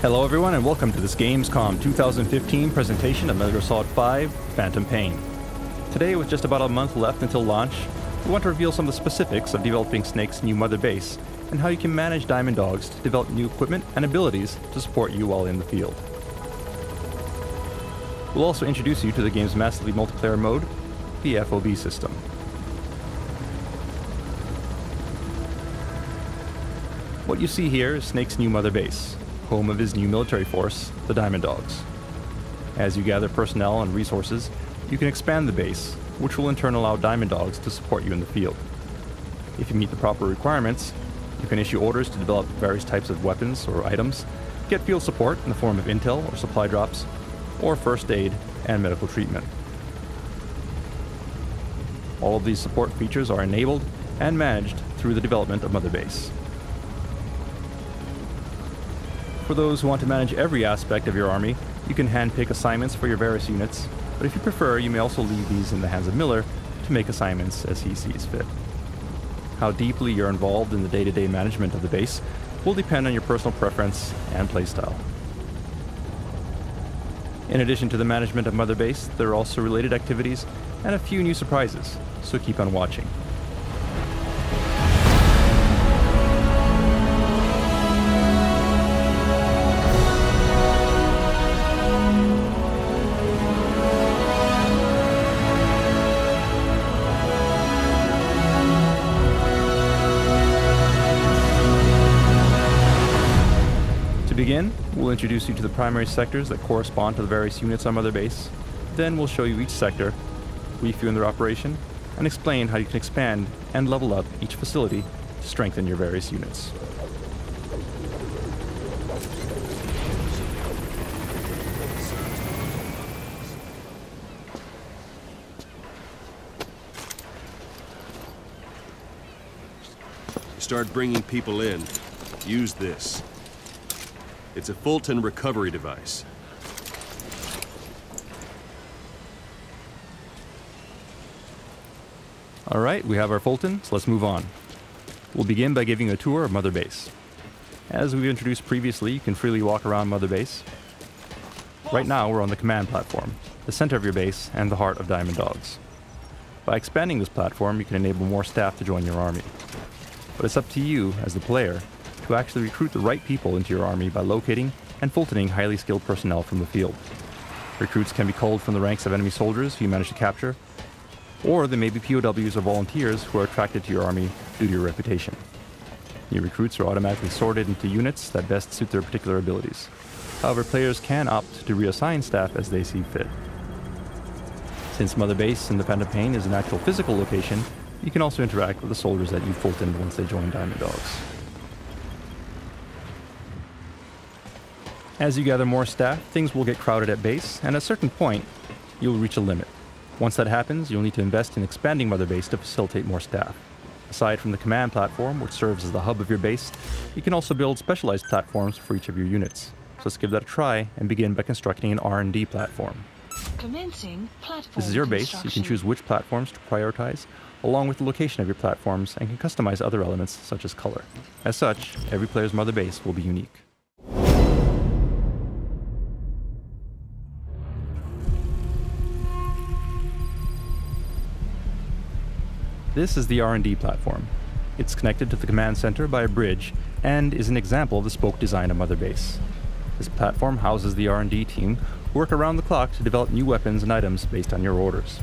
Hello everyone and welcome to this Gamescom 2015 presentation of Metal Gear Solid 5 Phantom Pain. Today, with just about a month left until launch, we want to reveal some of the specifics of developing Snake's new mother base and how you can manage Diamond Dogs to develop new equipment and abilities to support you while in the field. We'll also introduce you to the game's massively multiplayer mode, the FOB system. What you see here is Snake's new mother base, home of his new military force, the Diamond Dogs. As you gather personnel and resources, you can expand the base, which will in turn allow Diamond Dogs to support you in the field. If you meet the proper requirements, you can issue orders to develop various types of weapons or items, get field support in the form of intel or supply drops, or first aid and medical treatment. All of these support features are enabled and managed through the development of Mother Base. For those who want to manage every aspect of your army, you can handpick assignments for your various units, but if you prefer, you may also leave these in the hands of Miller to make assignments as he sees fit. How deeply you're involved in the day-to-day management of the base will depend on your personal preference and playstyle. In addition to the management of Mother Base, there are also related activities and a few new surprises, so keep on watching. To begin, we'll introduce you to the primary sectors that correspond to the various units on Mother Base. Then we'll show you each sector, brief you in their operation, and explain how you can expand and level up each facility to strengthen your various units. Start bringing people in. Use this. It's a Fulton recovery device. Alright, we have our Fulton, so let's move on. We'll begin by giving you a tour of Mother Base. As we've introduced previously, you can freely walk around Mother Base. Right now, we're on the command platform, the center of your base and the heart of Diamond Dogs. By expanding this platform, you can enable more staff to join your army. But it's up to you, as the player, to actually recruit the right people into your army by locating and Fultoning highly skilled personnel from the field. Recruits can be culled from the ranks of enemy soldiers who you manage to capture, or they may be POWs or volunteers who are attracted to your army due to your reputation. New recruits are automatically sorted into units that best suit their particular abilities. However, players can opt to reassign staff as they see fit. Since Mother Base in the Phantom Pain is an actual physical location, you can also interact with the soldiers that you Fultoned once they join Diamond Dogs. As you gather more staff, things will get crowded at base, and at a certain point, you'll reach a limit. Once that happens, you'll need to invest in expanding Mother Base to facilitate more staff. Aside from the command platform, which serves as the hub of your base, you can also build specialized platforms for each of your units. So let's give that a try and begin by constructing an R&D platform. Commencing platform. This is your base. You can choose which platforms to prioritize, along with the location of your platforms, and can customize other elements such as color. As such, every player's Mother Base will be unique. This is the R&D platform. It's connected to the command center by a bridge and is an example of the spoke design of Mother Base. This platform houses the R&D team who work around the clock to develop new weapons and items based on your orders.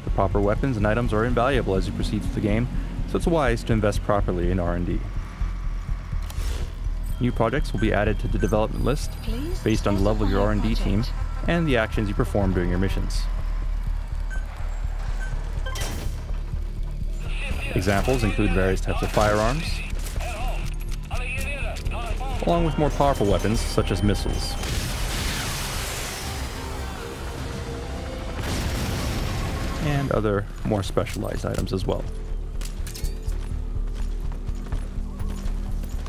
The proper weapons and items are invaluable as you proceed through the game, so it's wise to invest properly in R&D. New projects will be added to the development list based on the level of your R&D team and the actions you perform during your missions. Examples include various types of firearms, along with more powerful weapons such as missiles. And other more specialized items as well.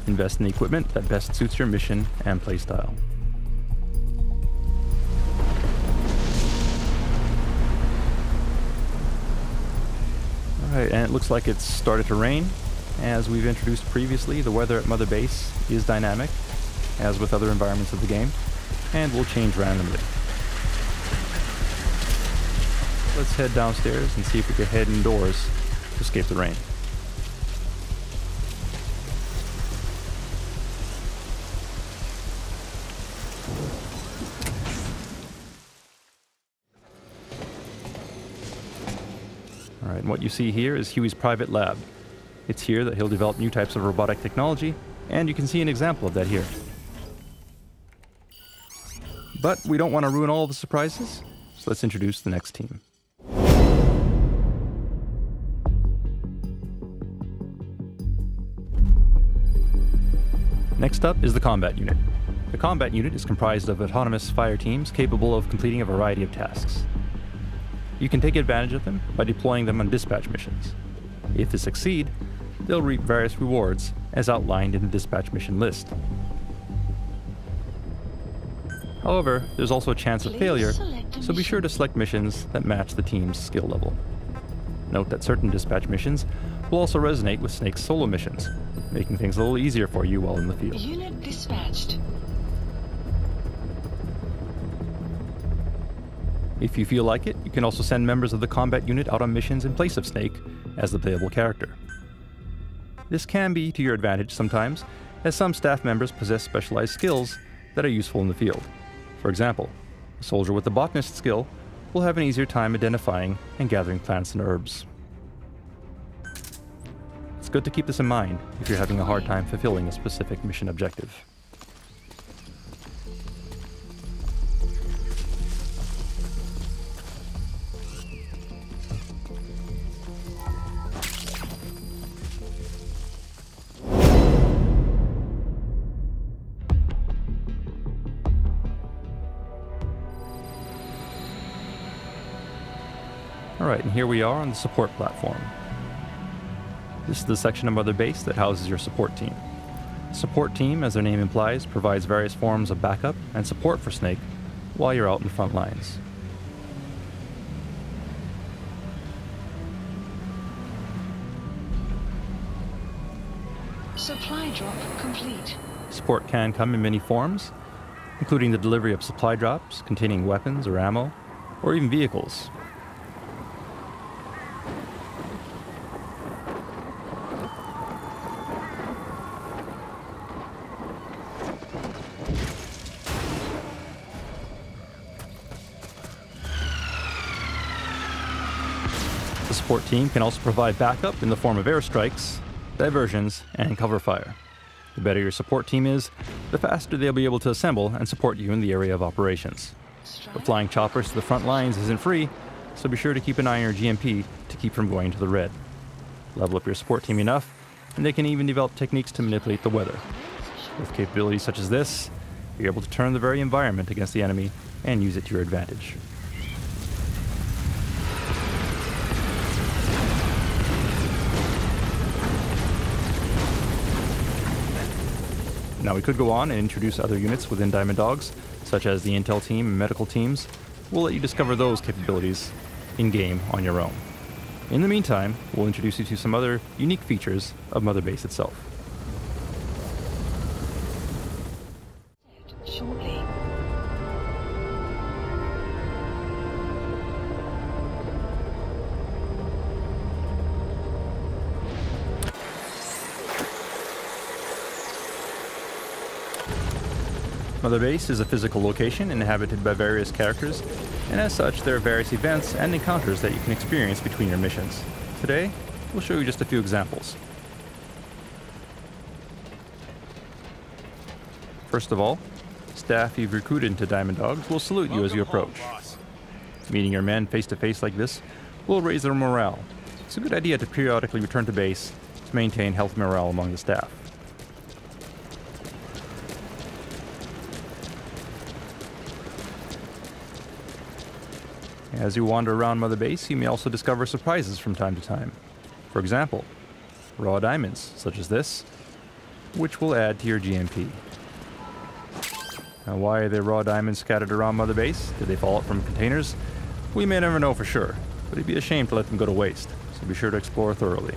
Invest in the equipment that best suits your mission and playstyle. Alright, and it looks like it's started to rain. As we've introduced previously, the weather at Mother Base is dynamic. as with other environments of the game, and will change randomly. Let's head downstairs and see if we can head indoors to escape the rain. Alright, and what you see here is Huey's private lab. It's here that he'll develop new types of robotic technology, and you can see an example of that here. But we don't want to ruin all of the surprises, so let's introduce the next team. Next up is the combat unit. The combat unit is comprised of autonomous fire teams capable of completing a variety of tasks. You can take advantage of them by deploying them on dispatch missions. If they succeed, they'll reap various rewards as outlined in the dispatch mission list. However, there's also a chance of failure, so be sure to select missions that match the team's skill level. Note that certain dispatch missions will also resonate with Snake's solo missions, making things a little easier for you while in the field. Unit dispatched. If you feel like it, you can also send members of the combat unit out on missions in place of Snake as the playable character. This can be to your advantage sometimes, as some staff members possess specialized skills that are useful in the field. For example, a soldier with the botanist skill will have an easier time identifying and gathering plants and herbs. It's good to keep this in mind if you're having a hard time fulfilling a specific mission objective. Alright, and here we are on the support platform. This is the section of Mother Base that houses your support team. Support team, as their name implies, provides various forms of backup and support for Snake while you're out in the front lines. Supply drop complete. Support can come in many forms, including the delivery of supply drops containing weapons or ammo, or even vehicles. The support team can also provide backup in the form of airstrikes, diversions, and cover fire. The better your support team is, the faster they'll be able to assemble and support you in the area of operations. But flying choppers to the front lines isn't free, so be sure to keep an eye on your GMP to keep from going to the red. Level up your support team enough, and they can even develop techniques to manipulate the weather. With capabilities such as this, you're able to turn the very environment against the enemy and use it to your advantage. Now we could go on and introduce other units within Diamond Dogs, such as the Intel team and medical teams. We'll let you discover those capabilities in-game on your own. In the meantime, we'll introduce you to some other unique features of Mother Base itself. Shortly. Mother Base is a physical location inhabited by various characters, and as such, there are various events and encounters that you can experience between your missions. Today, we'll show you just a few examples. First of all, staff you've recruited into Diamond Dogs will salute you as you approach. Meeting your men face to face like this will raise their morale. It's a good idea to periodically return to base to maintain healthy morale among the staff. As you wander around Mother Base, you may also discover surprises from time to time. For example, raw diamonds, such as this, which will add to your GMP. Now, why are there raw diamonds scattered around Mother Base? Did they fall out from containers? We may never know for sure, but it'd be a shame to let them go to waste, so be sure to explore thoroughly.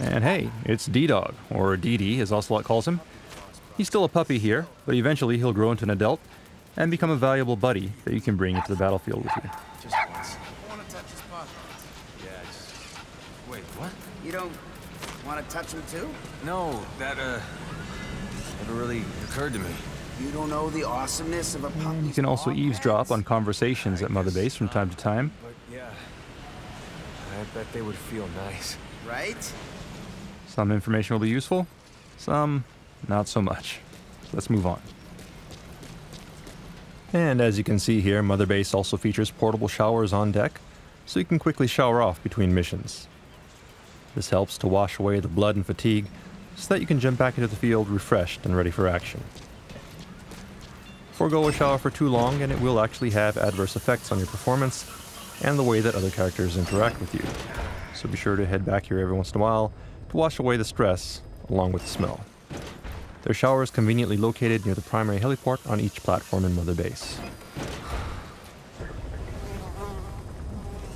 And hey, it's D-Dog, or DD as Ocelot calls him. He's still a puppy here, but eventually he'll grow into an adult and become a valuable buddy that you can bring into the battlefield with you. Just once. I want to touch his spot. Yeah, just... Wait, what? You don't want to touch him too? No, that, never really occurred to me. You don't know the awesomeness of a puppy. You can also eavesdrop on conversations at Mother Base from time to time. But yeah, I bet they would feel nice. Right? Some information will be useful, some not so much. Let's move on. And as you can see here, Mother Base also features portable showers on deck, so you can quickly shower off between missions. This helps to wash away the blood and fatigue, so that you can jump back into the field refreshed and ready for action. Forgo a shower for too long and it will actually have adverse effects on your performance and the way that other characters interact with you. So be sure to head back here every once in a while to wash away the stress along with the smell. Their shower is conveniently located near the primary heliport on each platform in Mother Base.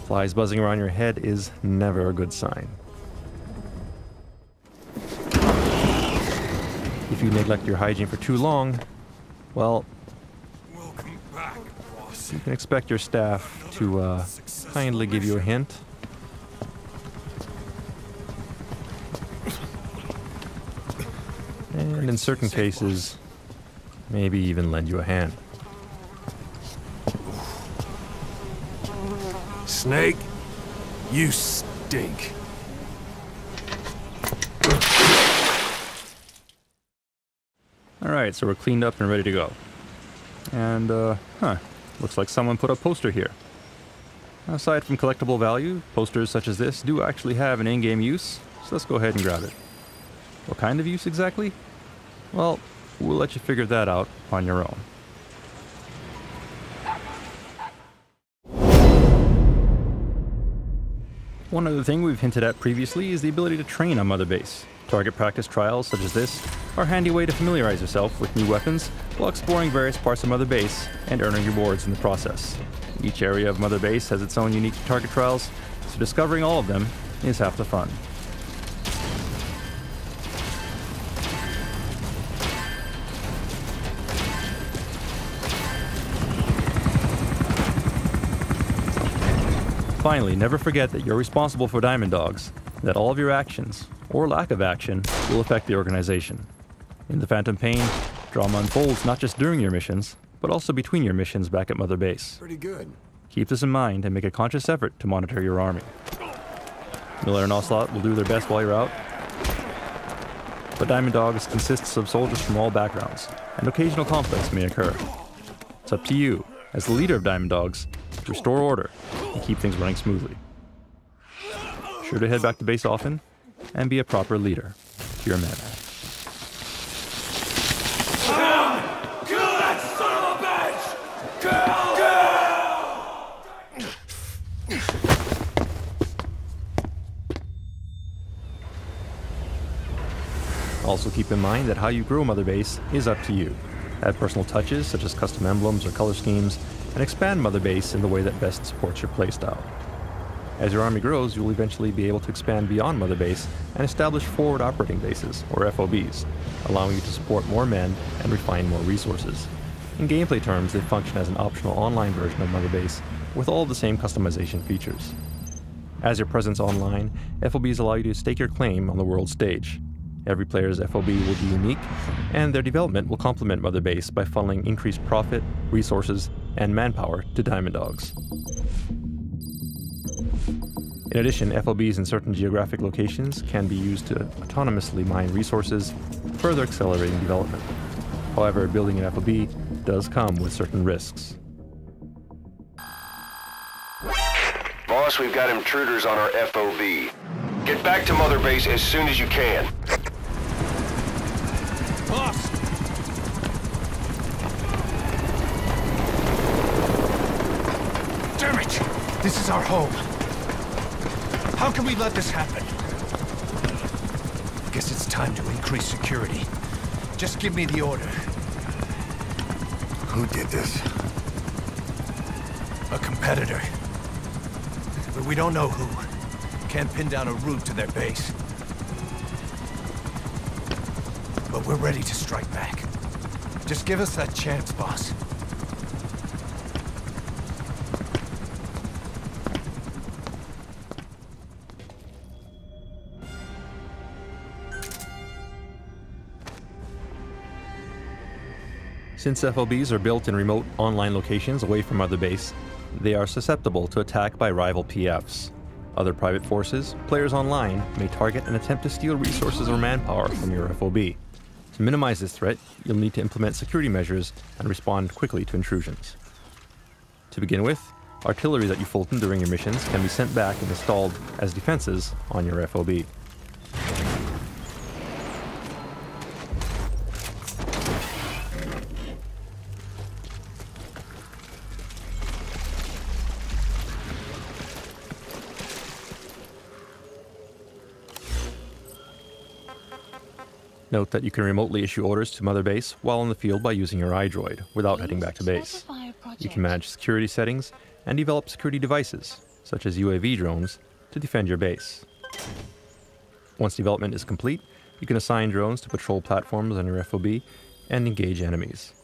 Flies buzzing around your head is never a good sign. If you neglect your hygiene for too long, well, Welcome back, boss. you can expect your staff to kindly give you a hint. And in certain cases, maybe even lend you a hand. Snake, you stink. Alright, so we're cleaned up and ready to go. And, looks like someone put a poster here. Aside from collectible value, posters such as this do actually have an in-game use, so let's go ahead and grab it. What kind of use exactly? Well, we'll let you figure that out on your own. One other thing we've hinted at previously is the ability to train on Mother Base. Target practice trials such as this are a handy way to familiarize yourself with new weapons while exploring various parts of Mother Base and earning rewards in the process. Each area of Mother Base has its own unique target trials, so discovering all of them is half the fun. Finally, never forget that you're responsible for Diamond Dogs, that all of your actions, or lack of action, will affect the organization. In the Phantom Pain, drama unfolds not just during your missions, but also between your missions back at Mother Base. Pretty good. Keep this in mind and make a conscious effort to monitor your army. Miller and Ocelot will do their best while you're out, but Diamond Dogs consists of soldiers from all backgrounds, and occasional conflicts may occur. It's up to you, as the leader of Diamond Dogs, to restore order and keep things running smoothly. Sure to head back to base often, and be a proper leader to your men. Kill that son of a bitch! Also keep in mind that how you grow Mother Base is up to you. Add personal touches such as custom emblems or color schemes, and expand Mother Base in the way that best supports your playstyle. As your army grows, you'll eventually be able to expand beyond Mother Base and establish forward operating bases, or FOBs, allowing you to support more men and refine more resources. In gameplay terms, they function as an optional online version of Mother Base with all the same customization features. As your presence online, FOBs allow you to stake your claim on the world stage. Every player's FOB will be unique, and their development will complement Mother Base by funneling increased profit, resources, and manpower to Diamond Dogs. In addition, FOBs in certain geographic locations can be used to autonomously mine resources, further accelerating development. However, building an FOB does come with certain risks. Boss, we've got intruders on our FOB. Get back to Mother Base as soon as you can. Boss! Damn it! This is our home. How can we let this happen? Guess it's time to increase security. Just give me the order. Who did this? A competitor. But we don't know who. Can't pin down a route to their base. but we're ready to strike back. Just give us that chance, boss. Since FOBs are built in remote online locations away from Mother Base, they are susceptible to attack by rival PFs. Other private forces, players online, may target and attempt to steal resources or manpower from your FOB. To minimize this threat, you'll need to implement security measures and respond quickly to intrusions. To begin with, artillery that you Fulton during your missions can be sent back and installed as defenses on your FOB. Note that you can remotely issue orders to Mother Base while on the field by using your iDroid, without heading back to base. You can manage security settings and develop security devices, such as UAV drones, to defend your base. Once development is complete, you can assign drones to patrol platforms on your FOB and engage enemies.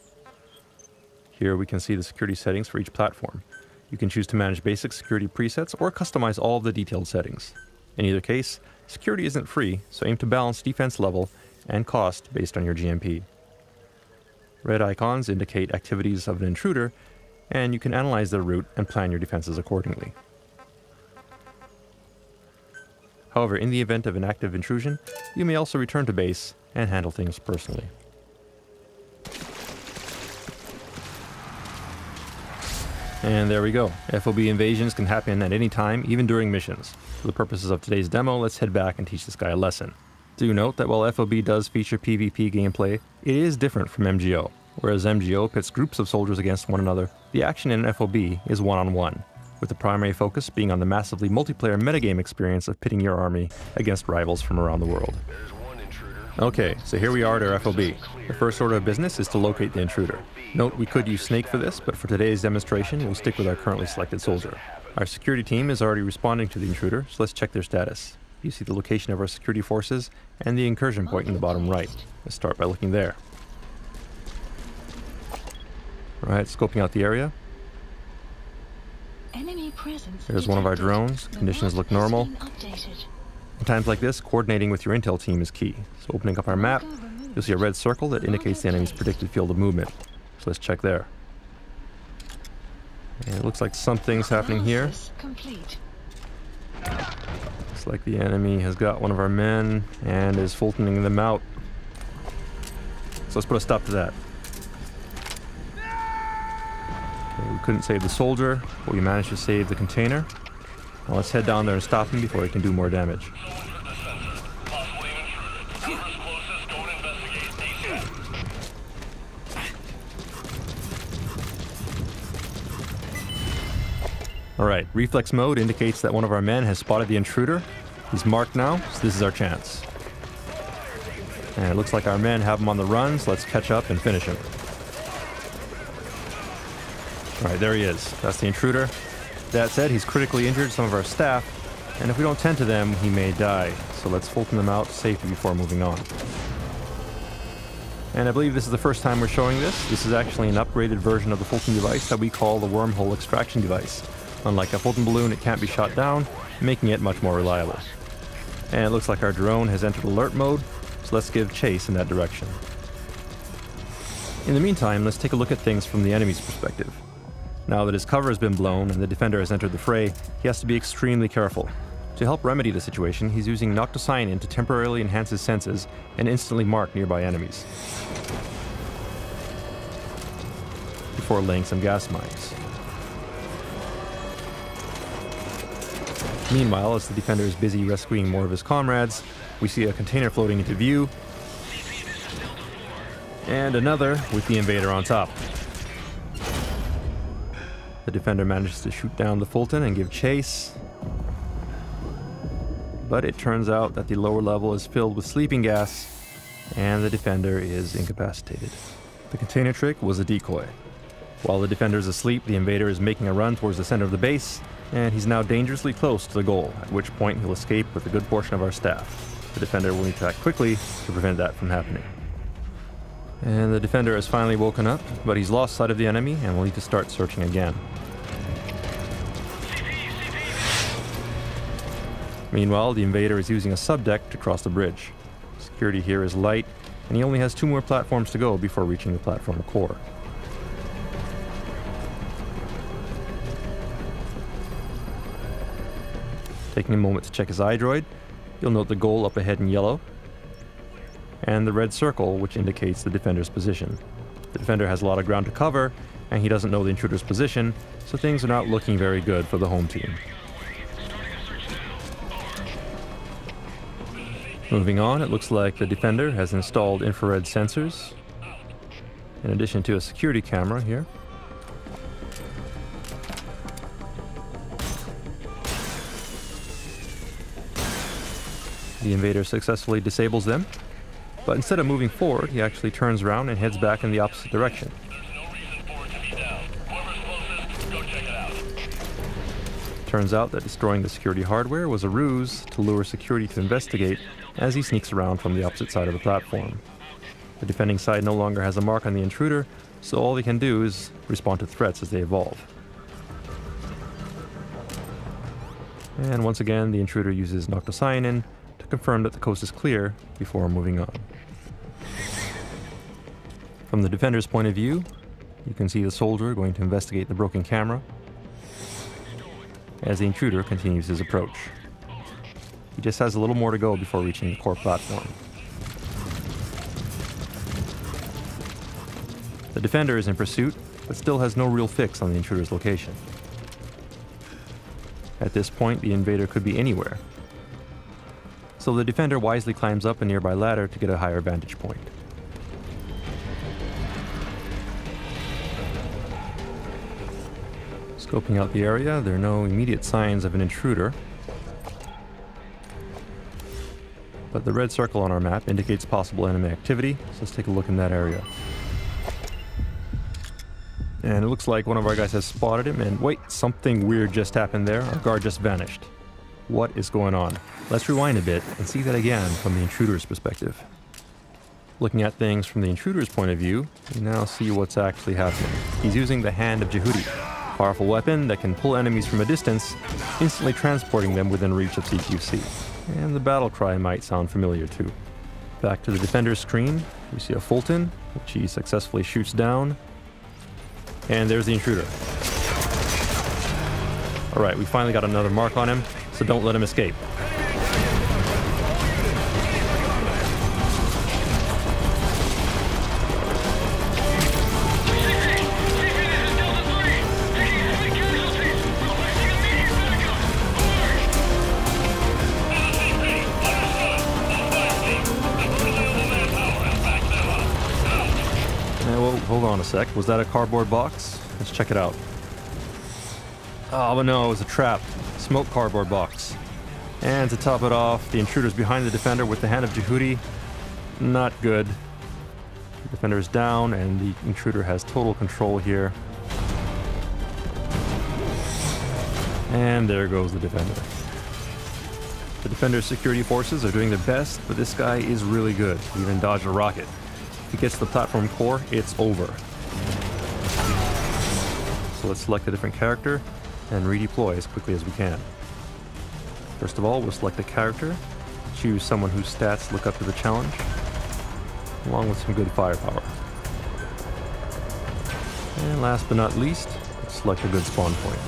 Here we can see the security settings for each platform. You can choose to manage basic security presets or customize all of the detailed settings. In either case, security isn't free, so aim to balance defense level and cost based on your GMP. Red icons indicate activities of an intruder, and you can analyze their route and plan your defenses accordingly. However, in the event of an active intrusion, you may also return to base and handle things personally. And there we go. FOB invasions can happen at any time, even during missions. For the purposes of today's demo, let's head back and teach this guy a lesson. Do note that while FOB does feature PvP gameplay, it is different from MGO. Whereas MGO pits groups of soldiers against one another, the action in FOB is one-on-one, with the primary focus being on the massively multiplayer metagame experience of pitting your army against rivals from around the world. Okay, so here we are at our FOB. The first order of business is to locate the intruder. Note we could use Snake for this, but for today's demonstration, we'll stick with our currently selected soldier. Our security team is already responding to the intruder, so let's check their status. You see the location of our security forces and the incursion point in the bottom right. Let's start by looking there. Alright, scoping out the area. There's one of our drones. Conditions look normal. In times like this, coordinating with your intel team is key. So opening up our map, you'll see a red circle that indicates the enemy's predicted field of movement. So let's check there. And it looks like something's happening here. Looks like the enemy has got one of our men and is Fultoning them out. So let's put a stop to that. Okay, we couldn't save the soldier, but we managed to save the container. Now let's head down there and stop him before he can do more damage. Alright, reflex mode indicates that one of our men has spotted the intruder. He's marked now, so this is our chance. And it looks like our men have him on the run, so let's catch up and finish him. Alright, there he is. That's the intruder. That said, he's critically injured some of our staff, and if we don't tend to them, he may die. So let's Fulton them out safely before moving on. And I believe this is the first time we're showing this. This is actually an upgraded version of the Fulton device that we call the wormhole extraction device. Unlike a Fulton balloon, it can't be shot down, making it much more reliable. And it looks like our drone has entered alert mode, so let's give chase in that direction. In the meantime, let's take a look at things from the enemy's perspective. Now that his cover has been blown and the defender has entered the fray, he has to be extremely careful. To help remedy the situation, he's using Noctocyanin to temporarily enhance his senses and instantly mark nearby enemies, before laying some gas mines. Meanwhile, as the defender is busy rescuing more of his comrades, we see a container floating into view, and another with the invader on top. The defender manages to shoot down the Fulton and give chase, but it turns out that the lower level is filled with sleeping gas, and the defender is incapacitated. The container trick was a decoy. While the defender is asleep, the invader is making a run towards the center of the base, and he's now dangerously close to the goal, at which point he'll escape with a good portion of our staff. The defender will need to act quickly to prevent that from happening. And the defender has finally woken up, but he's lost sight of the enemy and will need to start searching again. Meanwhile, the invader is using a subdeck to cross the bridge. Security here is light, and he only has 2 more platforms to go before reaching the platform core. Taking a moment to check his iDroid, you'll note the goal up ahead in yellow, and the red circle, which indicates the defender's position. The defender has a lot of ground to cover, and he doesn't know the intruder's position, so things are not looking very good for the home team. Moving on, it looks like the defender has installed infrared sensors, in addition to a security camera here. The invader successfully disables them, but instead of moving forward, he actually turns around and heads back in the opposite direction. Turns out that destroying the security hardware was a ruse to lure security to investigate as he sneaks around from the opposite side of the platform. The defending side no longer has a mark on the intruder, so all he can do is respond to threats as they evolve. And once again, the intruder uses noctocyanin to confirm that the coast is clear before moving on. From the defender's point of view, you can see the soldier going to investigate the broken camera as the intruder continues his approach. He just has a little more to go before reaching the core platform. The defender is in pursuit, but still has no real fix on the intruder's location. At this point, the invader could be anywhere, so the defender wisely climbs up a nearby ladder to get a higher vantage point. Scoping out the area, there are no immediate signs of an intruder, but the red circle on our map indicates possible enemy activity, so let's take a look in that area. And it looks like one of our guys has spotted him, and wait, something weird just happened there. Our guard just vanished. What is going on? Let's rewind a bit and see that again from the intruder's perspective. Looking at things from the intruder's point of view, we now see what's actually happening. He's using the Hand of Jehudi, a powerful weapon that can pull enemies from a distance, instantly transporting them within reach of CQC. And the battle cry might sound familiar too. Back to the defender's screen, we see a Fulton, which he successfully shoots down. And there's the intruder. Alright, we finally got another mark on him, so don't let him escape. Hold on a sec. Was that a cardboard box? Let's check it out. Oh, but no, it was a trap. Smoke cardboard box. And to top it off, the intruder's behind the defender with the Hand of Jehudi. Not good. The defender is down, and the intruder has total control here. And there goes the defender. The defender's security forces are doing their best, but this guy is really good. He even dodged a rocket. If he gets to the platform core, it's over. So let's select a different character and redeploy as quickly as we can. First of all, we'll select a character, choose someone whose stats look up to the challenge, along with some good firepower. And last but not least, let's select a good spawn point.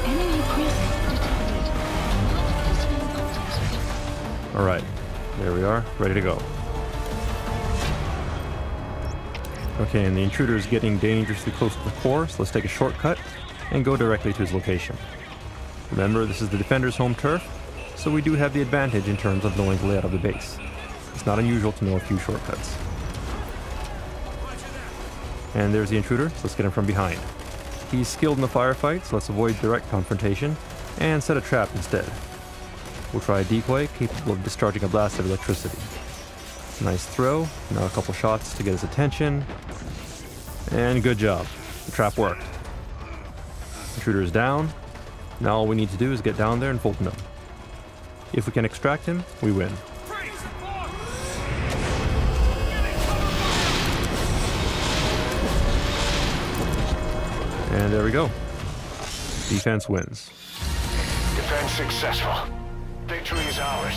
Enemy presence detected. Alright, there we are, ready to go. Okay, and the intruder is getting dangerously close to the core, so let's take a shortcut and go directly to his location. Remember, this is the defender's home turf, so we do have the advantage in terms of knowing the layout of the base. It's not unusual to know a few shortcuts. And there's the intruder, so let's get him from behind. He's skilled in the firefight, so let's avoid direct confrontation and set a trap instead. We'll try a decoy capable of discharging a blast of electricity. Nice throw, now a couple shots to get his attention, and good job, the trap worked. Intruder is down, now all we need to do is get down there and Fulton him. If we can extract him, we win. And there we go. Defense wins. Defense successful. Victory is ours.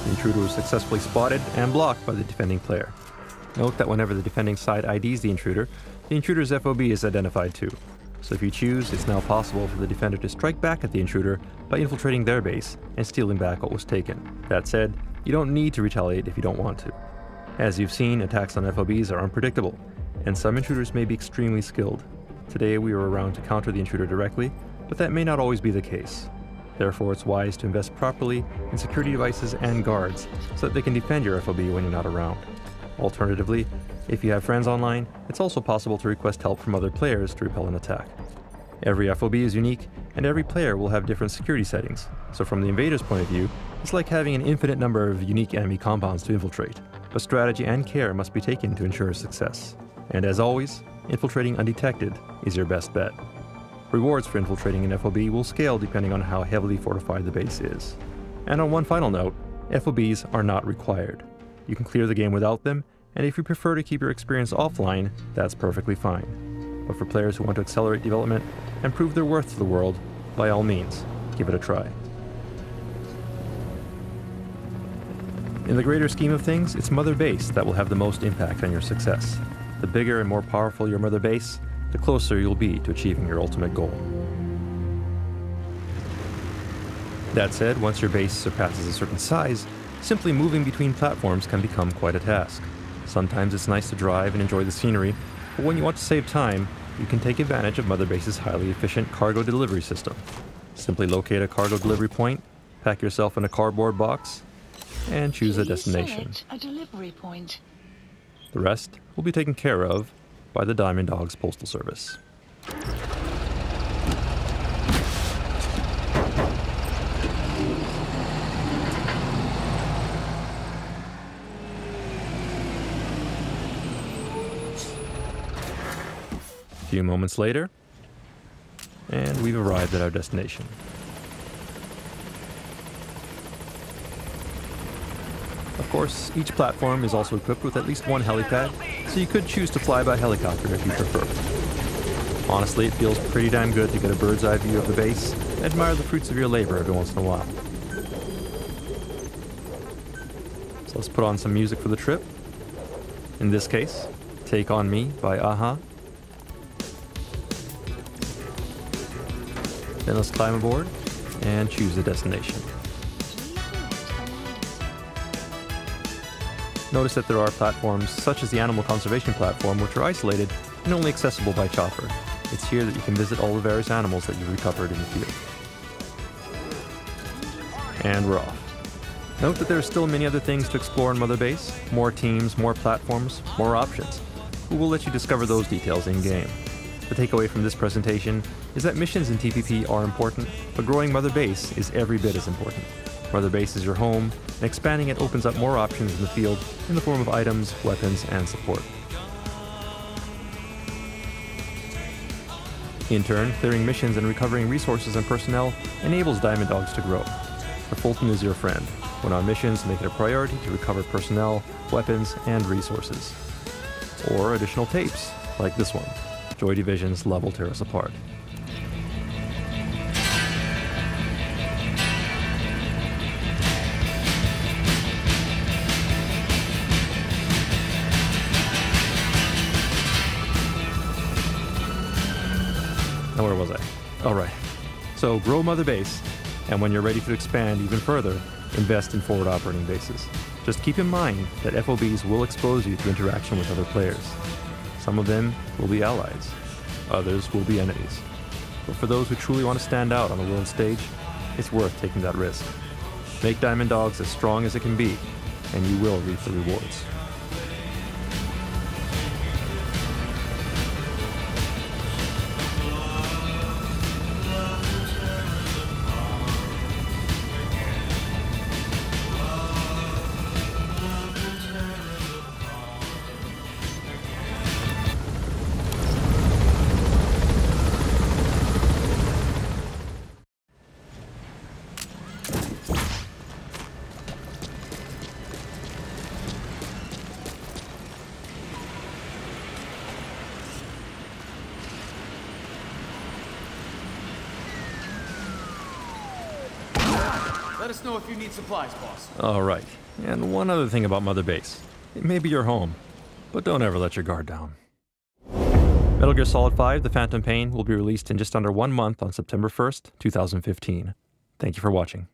The intruder was successfully spotted and blocked by the defending player. Note that whenever the defending side IDs the intruder's FOB is identified too. So if you choose, it's now possible for the defender to strike back at the intruder by infiltrating their base and stealing back what was taken. That said, you don't need to retaliate if you don't want to. As you've seen, attacks on FOBs are unpredictable, and some intruders may be extremely skilled. Today we were around to counter the intruder directly, but that may not always be the case. Therefore, it's wise to invest properly in security devices and guards so that they can defend your FOB when you're not around. Alternatively, if you have friends online, it's also possible to request help from other players to repel an attack. Every FOB is unique, and every player will have different security settings, so from the invader's point of view, it's like having an infinite number of unique enemy compounds to infiltrate, but strategy and care must be taken to ensure success. And as always, infiltrating undetected is your best bet. Rewards for infiltrating an FOB will scale depending on how heavily fortified the base is. And on one final note, FOBs are not required. You can clear the game without them, and if you prefer to keep your experience offline, that's perfectly fine. But for players who want to accelerate development and prove their worth to the world, by all means, give it a try. In the greater scheme of things, it's Mother Base that will have the most impact on your success. The bigger and more powerful your Mother Base, the closer you'll be to achieving your ultimate goal. That said, once your base surpasses a certain size, simply moving between platforms can become quite a task. Sometimes it's nice to drive and enjoy the scenery, but when you want to save time, you can take advantage of Mother Base's highly efficient cargo delivery system. Simply locate a cargo delivery point, pack yourself in a cardboard box, and choose a destination. A delivery point. The rest will be taken care of by the Diamond Dogs Postal Service. A few moments later, and we've arrived at our destination. Of course, each platform is also equipped with at least one helipad, so you could choose to fly by helicopter if you prefer. Honestly, it feels pretty damn good to get a bird's eye view of the base and admire the fruits of your labor every once in a while. So let's put on some music for the trip. In this case, Take On Me by Aha. Then let's climb aboard and choose a destination. Notice that there are platforms, such as the Animal Conservation Platform, which are isolated and only accessible by chopper. It's here that you can visit all the various animals that you've recovered in the field. And we're off. Note that there are still many other things to explore in Mother Base. More teams, more platforms, more options. We will let you discover those details in-game. The takeaway from this presentation is that missions in TPP are important, but growing Mother Base is every bit as important. Mother Base is your home, and expanding it opens up more options in the field in the form of items, weapons, and support. In turn, clearing missions and recovering resources and personnel enables Diamond Dogs to grow. The Fulton is your friend. When on missions, make it a priority to recover personnel, weapons, and resources. Or additional tapes, like this one, Joy Division's Love Will Tear Us Apart. Now where was I? All right. So grow Mother Base, and when you're ready to expand even further, invest in forward operating bases. Just keep in mind that FOBs will expose you to interaction with other players. Some of them will be allies, others will be enemies. But for those who truly want to stand out on the world stage, it's worth taking that risk. Make Diamond Dogs as strong as it can be, and you will reap the rewards. Let us know if you need supplies, boss. All right. And one other thing about Mother Base. It may be your home, but don't ever let your guard down. Metal Gear Solid 5: The Phantom Pain will be released in just under 1 month on September 1st, 2015. Thank you for watching.